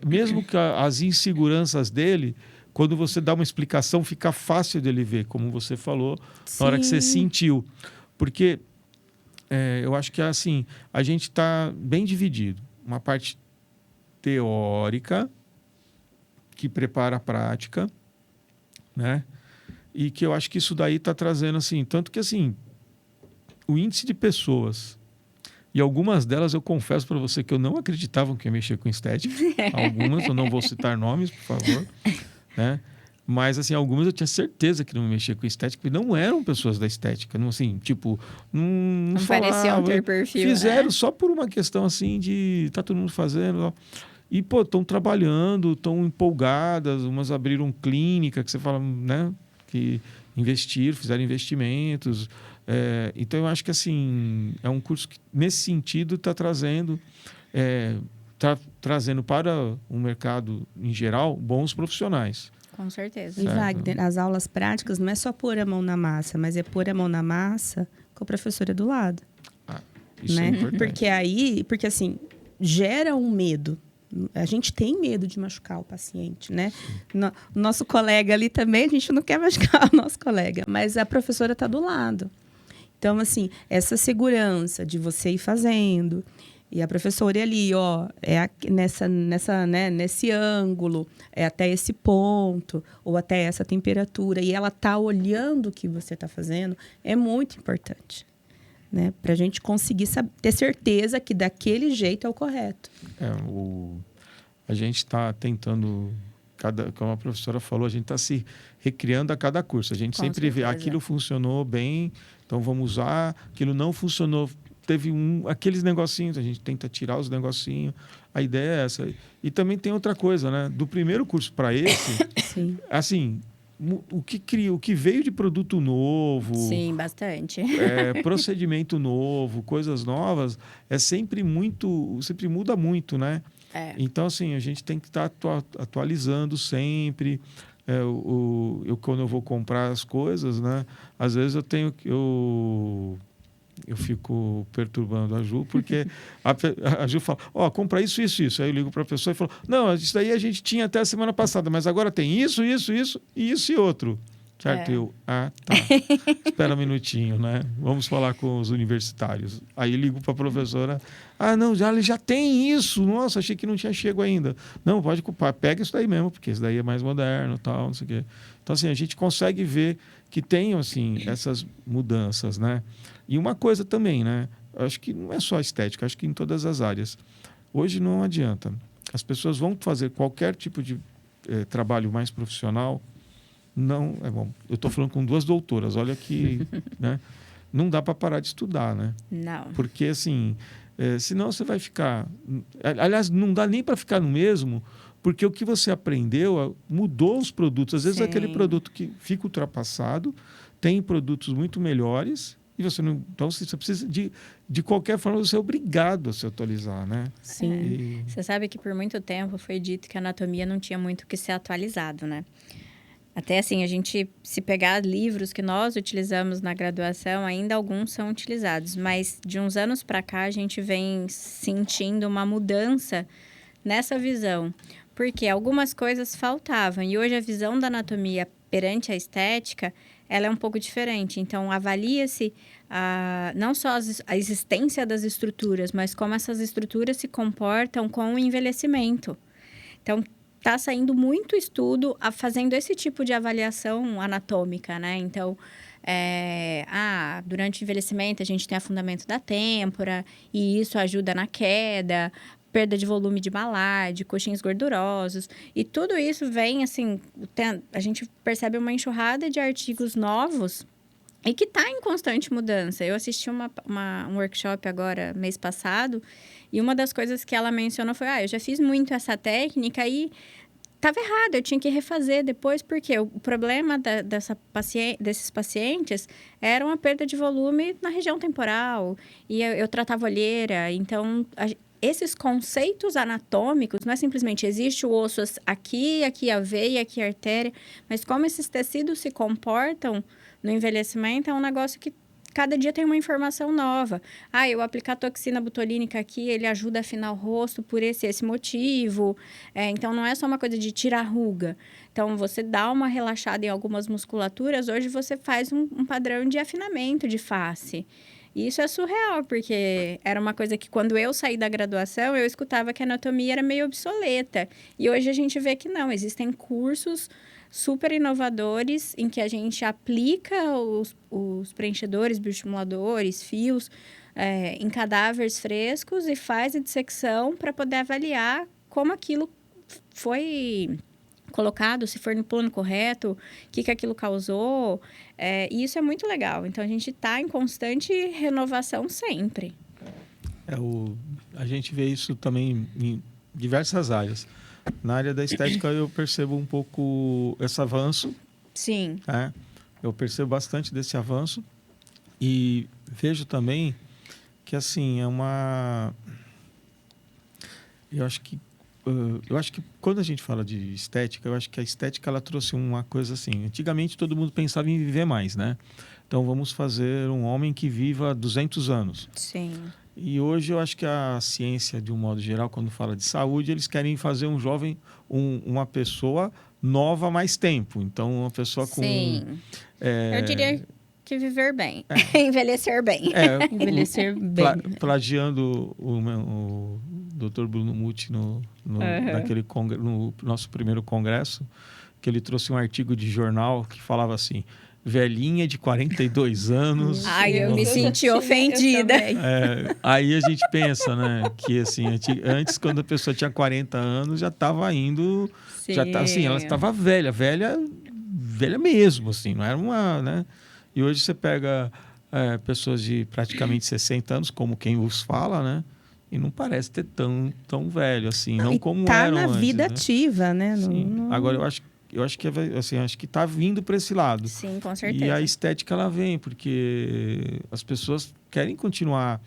Mesmo que as inseguranças dele, quando você dá uma explicação, fica fácil dele ver, como você falou, na hora que você sentiu. Porque eu acho que assim, a gente está bem dividido. Uma parte teórica, que prepara a prática, né? E que eu acho que isso daí está trazendo, assim, tanto que, assim, o índice de pessoas, e algumas delas eu confesso para você que eu não acreditava que ia mexer com estética, algumas, eu não vou citar nomes, por favor, né? Mas, assim, algumas eu tinha certeza que não ia mexer com estética, porque não eram pessoas da estética, não, assim, tipo, não pareciam ter perfil, fizeram, né? Só por uma questão, assim, de tá todo mundo fazendo, ó. E, estão trabalhando, estão empolgadas, umas abriram clínica, que você fala, né? Que fizeram investimentos. Então, eu acho que, assim, é um curso que, nesse sentido, está trazendo para o mercado, em geral, bons profissionais. Com certeza. E, Wagner, as aulas práticas não é só pôr a mão na massa, mas é pôr a mão na massa com a professora do lado. Isso é importante. Porque, assim, gera um medo. A gente tem medo de machucar o paciente, né? Nosso colega ali também, a gente não quer machucar o nosso colega, mas a professora está do lado. Então, assim, essa segurança de você ir fazendo e a professora ali, nesse ângulo, até esse ponto, ou até essa temperatura, e ela tá olhando o que você está fazendo, é muito importante. Né? Para a gente conseguir ter certeza que daquele jeito é o correto. A gente está tentando como a professora falou, a gente está se recriando a cada curso. A gente Com sempre vê, certeza. aquilo funcionou bem, então vamos usar. Aquilo não funcionou, teve aqueles negocinhos, a gente tenta tirar os negocinhos. A ideia é essa. E também tem outra coisa, né? Do primeiro curso para esse, Sim. assim, o que veio de produto novo, Sim, bastante. procedimento novo, coisas novas, sempre muda muito, né? Então, assim, a gente tem que estar atualizando sempre. Quando eu vou comprar as coisas, né? Às vezes eu fico perturbando a Ju, porque a Ju fala, compra isso, isso, isso. Aí eu ligo para a pessoa e falo, não, isso daí a gente tinha até a semana passada, mas agora tem isso, isso, isso, e isso e outro. Certo? Tá. Espera um minutinho, né? Vamos falar com os universitários. Aí ligo para a professora, não, já tem isso. Nossa, achei que não tinha chego ainda. Não, pode culpar, pega isso daí mesmo, porque isso daí é mais moderno, tal, não sei o quê. Então, assim, a gente consegue ver que tem, assim, essas mudanças, né? E uma coisa também, né? Eu acho que não é só estética, acho que em todas as áreas. Hoje não adianta. As pessoas vão fazer qualquer tipo de trabalho mais profissional. Não, é bom. Eu estou falando com 2 doutoras, olha que, né? Não dá para parar de estudar, né? Não. Porque, assim, senão você vai ficar... Aliás, não dá nem para ficar no mesmo, porque o que você aprendeu mudou os produtos. Às vezes, aquele produto que fica ultrapassado, tem produtos muito melhores, e você não... Então, você precisa, de qualquer forma, você é obrigado a se atualizar, né? Sim. Você sabe que por muito tempo foi dito que a anatomia não tinha muito o que ser atualizado, né? Até assim, a gente, se pegar livros que nós utilizamos na graduação, ainda alguns são utilizados. Mas de uns anos para cá, a gente vem sentindo uma mudança nessa visão. Porque algumas coisas faltavam. E hoje a visão da anatomia perante a estética, ela é um pouco diferente. Então, avalia-se não só a existência das estruturas, mas como essas estruturas se comportam com o envelhecimento. Então, está saindo muito estudo fazendo esse tipo de avaliação anatômica, né? Então, durante o envelhecimento, a gente tem afundamento da têmpora, e isso ajuda na queda, perda de volume de malar, de coxins gordurosos. E tudo isso vem, assim, a gente percebe uma enxurrada de artigos novos e que está em constante mudança. Eu assisti um workshop agora, mês passado, e uma das coisas que ela mencionou foi, eu já fiz muito essa técnica e estava errado, eu tinha que refazer depois, porque o problema desses pacientes era uma perda de volume na região temporal, e eu tratava olheira. Então, esses conceitos anatômicos, não é simplesmente existe o osso aqui a veia, aqui a artéria, mas como esses tecidos se comportam no envelhecimento é um negócio que cada dia tem uma informação nova. Eu aplicar toxina botulínica aqui, ele ajuda a afinar o rosto por esse motivo. Então, não é só uma coisa de tirar ruga. Então, você dá uma relaxada em algumas musculaturas, hoje você faz um padrão de afinamento de face. E isso é surreal, porque era uma coisa que quando eu saí da graduação, eu escutava que a anatomia era meio obsoleta. E hoje a gente vê que não, existem cursos super inovadores em que a gente aplica os preenchedores, bioestimuladores, fios em cadáveres frescos e faz a dissecção para poder avaliar como aquilo foi colocado, se for no plano correto, o que aquilo causou. E isso é muito legal. Então, a gente está em constante renovação sempre. A gente vê isso também em diversas áreas. Na área da estética, eu percebo um pouco esse avanço. Sim. Eu percebo bastante desse avanço. E vejo também que, assim, eu acho que quando a gente fala de estética, eu acho que a estética ela trouxe uma coisa assim. Antigamente, todo mundo pensava em viver mais, né? Então, vamos fazer um homem que viva 200 anos. Sim. E hoje eu acho que a ciência, de um modo geral, quando fala de saúde, eles querem fazer um jovem, uma pessoa nova há mais tempo. Então, uma pessoa com... Sim. Eu diria que viver bem. Envelhecer bem. Envelhecer bem. Plagiando o Dr. Bruno Muti no nosso primeiro congresso, que ele trouxe um artigo de jornal que falava assim, velhinha de 42 anos. Ai, eu me já senti tinha, eu ofendida. também. Aí a gente pensa, né? Que assim, antes, quando a pessoa tinha 40 anos, já estava indo. Já tá, assim, ela estava velha mesmo, assim, não era uma, né? E hoje você pega pessoas de praticamente 60 anos, como quem os fala, né? E não parece ter tão velho assim, não E como tá eram na antes, vida né? ativa, né? Sim. Agora eu acho que assim, acho que está vindo para esse lado. Sim, com E a certeza. estética ela vem porque as pessoas querem continuar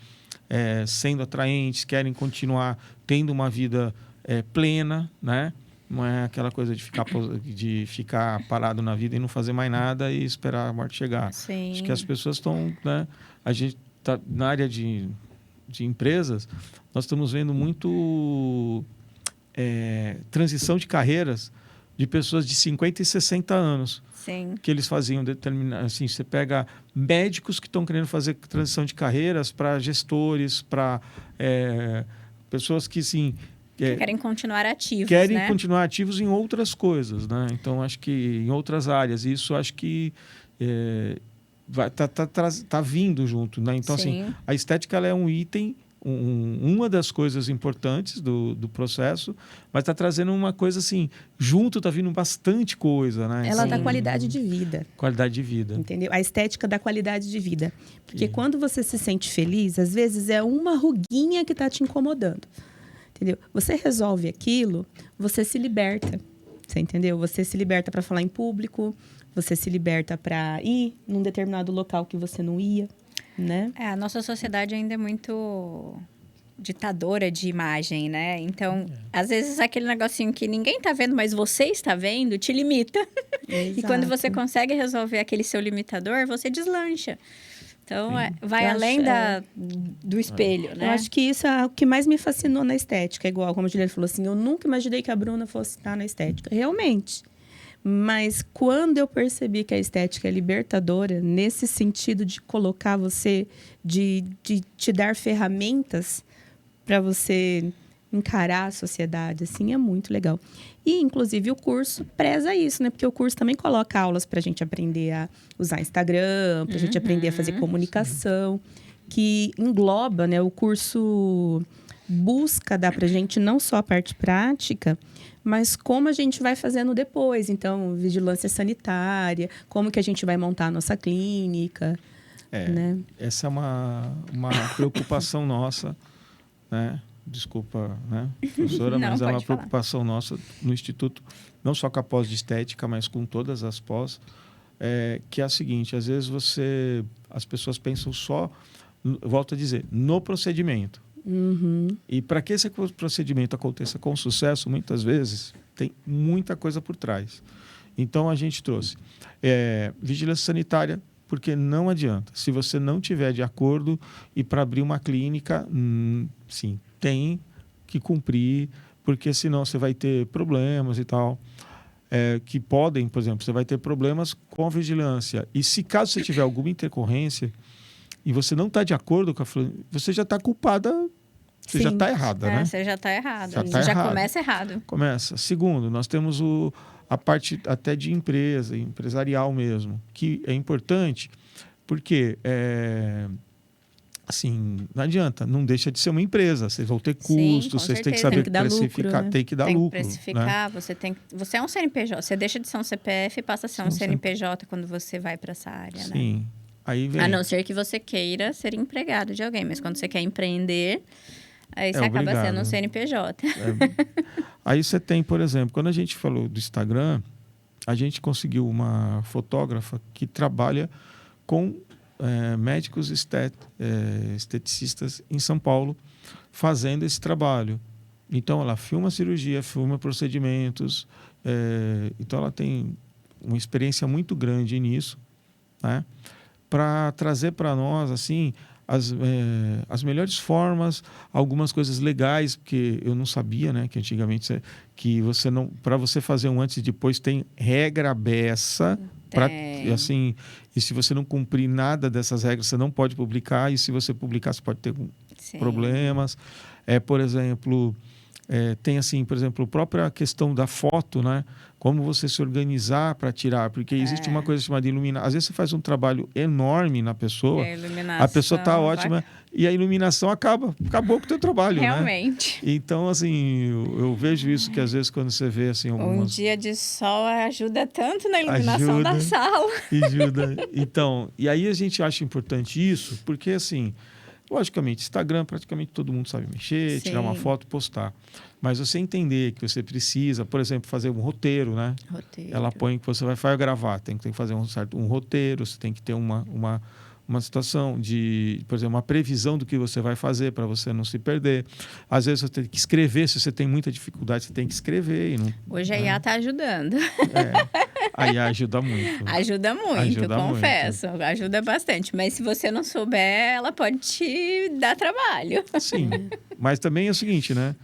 sendo atraentes, querem continuar tendo uma vida plena, né? Não é aquela coisa de ficar parado na vida e não fazer mais nada e esperar a morte chegar. Sim. Acho que as pessoas estão, né? A gente tá na área de empresas, nós estamos vendo muito transição de carreiras de pessoas de 50 e 60 anos. Sim. Que eles faziam assim, você pega médicos que estão querendo fazer transição de carreiras para gestores, para pessoas que assim, Querem continuar ativos, querem né? continuar ativos em outras coisas, né? Então acho que em outras áreas, isso acho que tá vindo junto, né? Então Sim. assim, a estética ela é um item, uma das coisas importantes do processo, mas está trazendo uma coisa assim, junto está vindo bastante coisa, né? Ela dá Sim. qualidade de vida. Qualidade de vida. Entendeu? A estética da qualidade de vida. Porque Sim. quando você se sente feliz, às vezes é uma ruguinha que está te incomodando. Entendeu? Você resolve aquilo, você se liberta. Você entendeu? Você se liberta para falar em público, você se liberta para ir num determinado local que você não ia, né? A nossa sociedade ainda é muito ditadora de imagem, né? Então, às vezes aquele negocinho que ninguém tá vendo, mas você está vendo, te limita. E quando você consegue resolver aquele seu limitador, você deslancha. Então, vai além do espelho, né? Eu acho que isso é o que mais me fascinou na estética. Igual, como a Juliana falou assim, eu nunca imaginei que a Bruna fosse estar na estética. Realmente. Mas quando eu percebi que a estética é libertadora, nesse sentido de colocar você, de te dar ferramentas para você encarar a sociedade, assim, é muito legal. E, inclusive, o curso preza isso, né? Porque o curso também coloca aulas para a gente aprender a usar Instagram, para a gente aprender a fazer comunicação, que engloba, né? O curso busca dar para a gente não só a parte prática, mas como a gente vai fazendo depois. Então, vigilância sanitária, como que a gente vai montar a nossa clínica, né? Essa é uma preocupação nossa, né? Desculpa, né, professora, Não, mas é uma pode falar. preocupação nossa no Instituto, não só com a pós de estética, mas com todas as pós, que é a seguinte: às vezes as pessoas pensam só, volto a dizer, no procedimento. E para que esse procedimento aconteça com sucesso, muitas vezes tem muita coisa por trás. Então a gente trouxe vigilância sanitária, porque não adianta. Se você não tiver de acordo e para abrir uma clínica, sim, tem que cumprir, porque senão você vai ter problemas e tal. Que podem, por exemplo, você vai ter problemas com a vigilância. E se caso você tiver alguma intercorrência e você não está de acordo com você já está culpada, você já está errada, né? Você já está errado. Já Você tá já errado. começa errado. Começa. Segundo, nós temos a parte até de empresarial mesmo, que é importante, porque assim, não adianta, não deixa de ser uma empresa. Vocês vão ter custos, vocês têm que saber Tem que dar precificar, lucro, né? tem que dar Tem que lucro. precificar, Né? você é um CNPJ. Você deixa de ser um CPF e passa a ser um CNPJ quando você vai para essa área, né? Sim. Aí vem. A não ser que você queira ser empregado de alguém, mas quando você quer empreender, aí você acaba obrigado. sendo um CNPJ. Aí você tem, por exemplo, quando a gente falou do Instagram, a gente conseguiu uma fotógrafa que trabalha com médicos esteticistas em São Paulo fazendo esse trabalho. Então ela filma cirurgia, filma procedimentos, então ela tem uma experiência muito grande nisso, né? Para trazer para nós assim as melhores formas, algumas coisas legais, porque eu não sabia, né, que antigamente que você não, para você fazer um antes e depois tem regra beça, assim, e se você não cumprir nada dessas regras, você não pode publicar, e se você publicar, você pode ter problemas. Por exemplo, Tem, assim, por exemplo, a própria questão da foto, né? Como você se organizar para tirar, porque existe uma coisa chamada iluminação. Às vezes você faz um trabalho enorme na pessoa, a pessoa está ótima e a iluminação acabou com o teu trabalho, realmente. né? Então, assim, eu vejo isso que às vezes quando você vê, assim, algumas... Um dia de sol ajuda tanto na iluminação da sala. Ajuda. Então, e aí a gente acha importante isso, porque, assim... Logicamente, Instagram praticamente todo mundo sabe mexer, Sim. tirar uma foto, postar. Mas você entender que você precisa, por exemplo, fazer um roteiro, né? Ela põe que você vai gravar, tem que fazer um roteiro, você tem que ter uma situação de, por exemplo, uma previsão do que você vai fazer para você não se perder. Às vezes você tem que escrever, se você tem muita dificuldade, você tem que escrever. Hoje a IA está ajudando. A IA ajuda muito. Ajuda muito, confesso. Ajuda bastante. Mas se você não souber, ela pode te dar trabalho. Sim, mas também é o seguinte, né?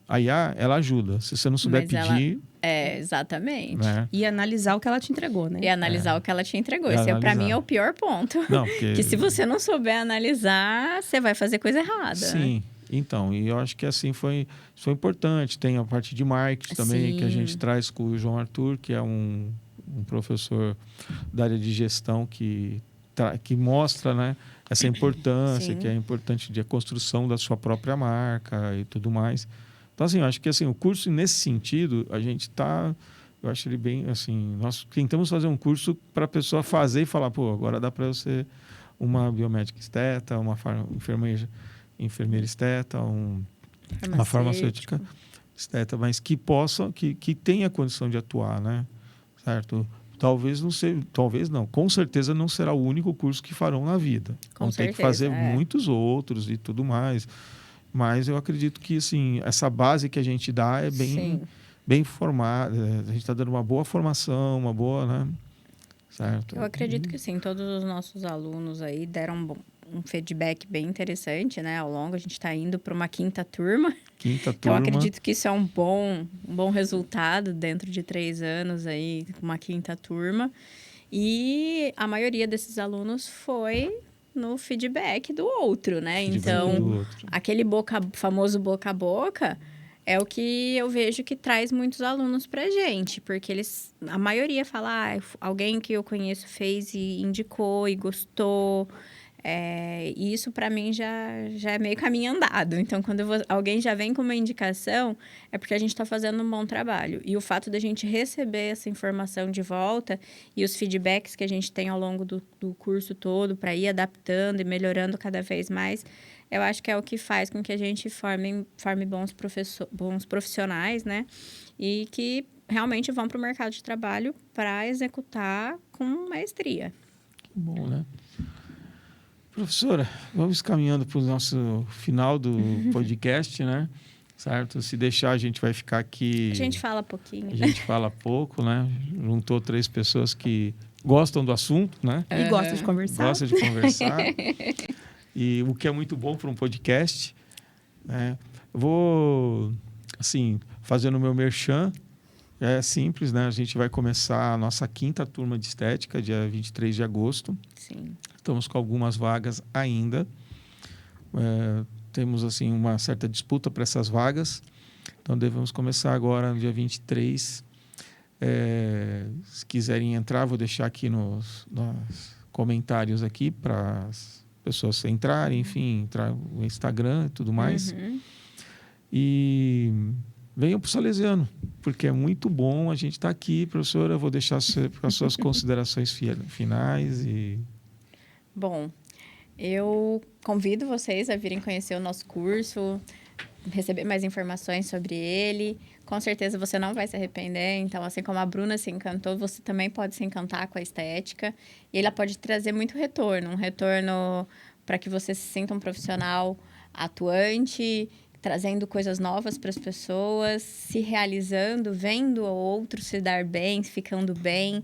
A IA, ela ajuda. Se você não souber pedir... Exatamente. Né? E analisar o que ela te entregou, né? E analisar o que ela te entregou. Esse, para mim, é o pior ponto. Não, porque... Que se você não souber analisar, você vai fazer coisa errada. Sim. Então, e eu acho que assim foi importante. Tem a parte de marketing também, que a gente traz com o João Arthur, que é um professor da área de gestão que mostra, né, essa importância, que é importante de a construção da sua própria marca e tudo mais. Então, assim, eu acho que assim, o curso, nesse sentido, a gente está... Eu acho ele bem, assim... Nós tentamos fazer um curso para a pessoa fazer e falar, pô, agora dá para eu ser uma biomédica esteta, uma enfermeira esteta, uma farmacêutica esteta, mas que possa, que tenha condição de atuar, né? Certo? Talvez não, com certeza não será o único curso que farão na vida. Vão ter que fazer muitos outros e tudo mais. Mas eu acredito que, assim, essa base que a gente dá é bem formada. A gente está dando uma boa formação, uma boa, né? Certo? Eu acredito que sim. Todos os nossos alunos aí deram um feedback bem interessante, né? Ao longo, a gente está indo para uma quinta turma. Então, acredito que isso é um bom resultado dentro de 3 anos aí, uma quinta turma. E a maioria desses alunos foi no feedback do outro, né? Então, aquele famoso boca a boca é o que eu vejo que traz muitos alunos pra gente, porque a maioria fala, alguém que eu conheço fez e indicou e gostou. E isso para mim já é meio caminho andado. Então, quando alguém já vem com uma indicação, é porque a gente está fazendo um bom trabalho. E o fato da gente receber essa informação de volta e os feedbacks que a gente tem ao longo do curso todo para ir adaptando e melhorando cada vez mais, eu acho que é o que faz com que a gente forme bons profissionais, né? E que realmente vão para o mercado de trabalho para executar com maestria. Que bom, né? Professora, vamos caminhando para o nosso final do podcast, né? Certo? Se deixar, a gente vai ficar aqui... A gente fala pouquinho. A gente fala pouco, né? Juntou 3 pessoas que gostam do assunto, né? E gostam de conversar. Gostam de conversar. E o que é muito bom para um podcast, né? Eu vou, assim, fazendo o meu merchan. É simples, né? A gente vai começar a nossa quinta turma de estética, dia 23 de agosto. Sim. Estamos com algumas vagas ainda. Temos, assim, uma certa disputa para essas vagas. Então, devemos começar agora no dia 23. Se quiserem entrar, vou deixar aqui nos comentários aqui para as pessoas entrarem, enfim, entrar no Instagram e tudo mais. E venham para o Salesiano, porque é muito bom a gente estar aqui, professora. Eu vou deixar as suas considerações finais e... Bom, eu convido vocês a virem conhecer o nosso curso, receber mais informações sobre ele. Com certeza você não vai se arrepender. Então, assim como a Bruna se encantou, você também pode se encantar com a estética. E ela pode trazer muito retorno. Um retorno para que você se sinta um profissional atuante, trazendo coisas novas para as pessoas, se realizando, vendo o outro se dar bem, ficando bem.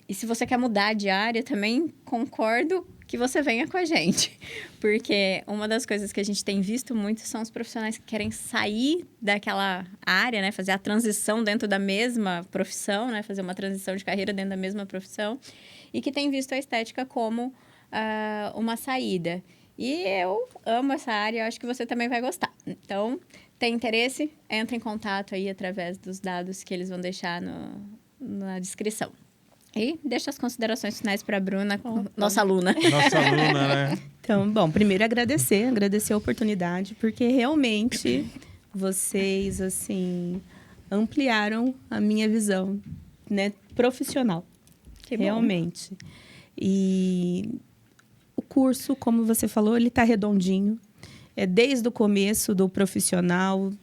E se você quer mudar de área, também concordo que você venha com a gente. Porque uma das coisas que a gente tem visto muito são os profissionais que querem sair daquela área, né? Fazer a transição dentro da mesma profissão, né? Fazer uma transição de carreira dentro da mesma profissão. E que tem visto a estética como uma saída. E eu amo essa área, eu acho que você também vai gostar. Então, tem interesse? Entra em contato aí através dos dados que eles vão deixar na descrição. E deixa as considerações finais para a Bruna, nossa aluna. Nossa aluna, né? Então, bom, primeiro agradecer a oportunidade, porque realmente vocês, assim, ampliaram a minha visão, né, profissional. Que bom. Realmente. E o curso, como você falou, ele está redondinho. É desde o começo do profissional,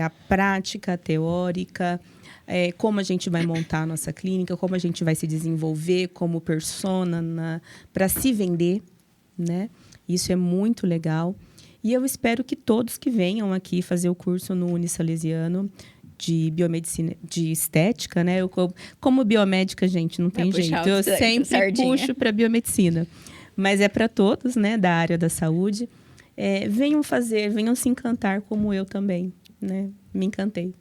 a prática, a teórica, como a gente vai montar a nossa clínica, como a gente vai se desenvolver como persona para se vender, né? Isso é muito legal. E eu espero que todos que venham aqui fazer o curso no Unisalesiano de biomedicina, de estética, né? Eu, como biomédica, gente, não tem jeito. Eu sempre puxo para biomedicina. Mas é para todos, né? Da área da saúde. Venham se encantar como eu também, né? Me encantei.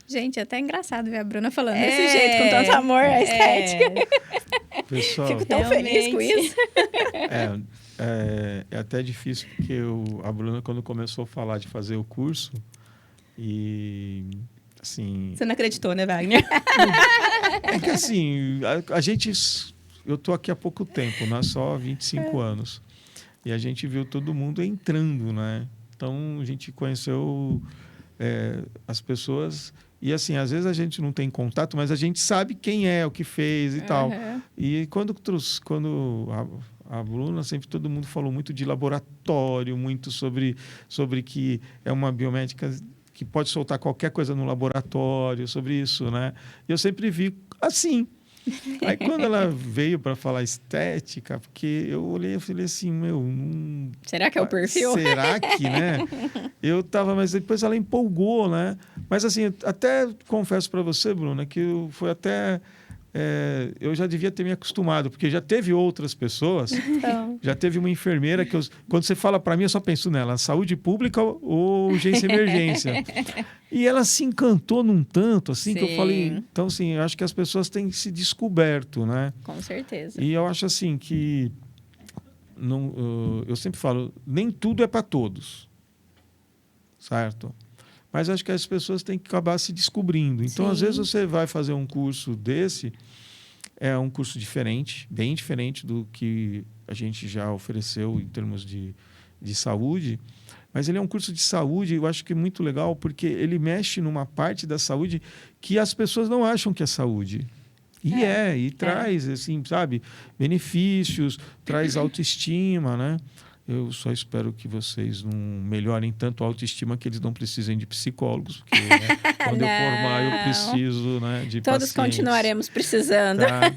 Gente, é até engraçado ver a Bruna falando desse jeito, com tanto amor à estética. Pessoal, fico tão feliz com isso. É até difícil, porque a Bruna, quando começou a falar de fazer o curso, e assim... Você não acreditou, né, Wagner? É que assim, a gente... Eu tô aqui há pouco tempo, né? Só 25 anos. E a gente viu todo mundo entrando, né? Então, a gente conheceu as pessoas... E assim, às vezes a gente não tem contato, mas a gente sabe quem é, o que fez e tal. E quando a Bruna, sempre todo mundo falou muito de laboratório, muito sobre que é uma biomédica que pode soltar qualquer coisa no laboratório, sobre isso, né? E eu sempre vi assim. Aí quando ela veio para falar estética, porque eu olhei e falei assim, será que é o perfil? Será que, né? Mas depois ela empolgou, né? Mas assim, até confesso para você, Bruna, que foi até... eu já devia ter me acostumado, porque já teve outras pessoas, já teve uma enfermeira que quando você fala para mim, eu só penso nela, saúde pública ou urgência e emergência. E ela se encantou num tanto, assim, que eu falei... Então, assim, eu acho que as pessoas têm se descoberto, né? Com certeza. E eu acho, assim, que... eu sempre falo, nem tudo é para todos, certo? Mas acho que as pessoas têm que acabar se descobrindo. Então, às vezes, você vai fazer um curso desse, é um curso diferente, bem diferente do que a gente já ofereceu em termos de saúde, mas ele é um curso de saúde, eu acho que é muito legal, porque ele mexe numa parte da saúde que as pessoas não acham que é saúde. E traz, assim, sabe, benefícios, traz autoestima, né? Eu só espero que vocês não melhorem tanto a autoestima que eles não precisem de psicólogos, porque quando eu formar eu preciso, né, de Todos pacientes. Continuaremos precisando. Tá?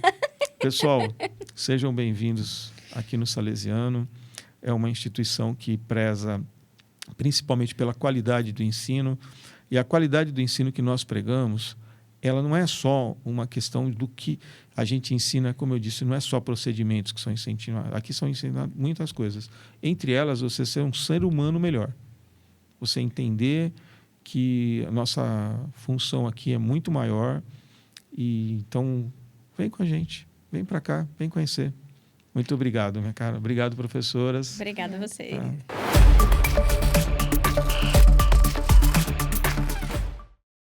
Pessoal, sejam bem-vindos aqui no Salesiano. É uma instituição que preza principalmente pela qualidade do ensino. E a qualidade do ensino que nós pregamos, ela não é só uma questão do que a gente ensina, como eu disse, não é só procedimentos que são ensinados. Aqui são ensinadas muitas coisas. Entre elas, você ser um ser humano melhor. Você entender que a nossa função aqui é muito maior. E então, vem com a gente. Vem para cá, vem conhecer. Muito obrigado, minha cara. Obrigado, professoras. Obrigada a você. Tá.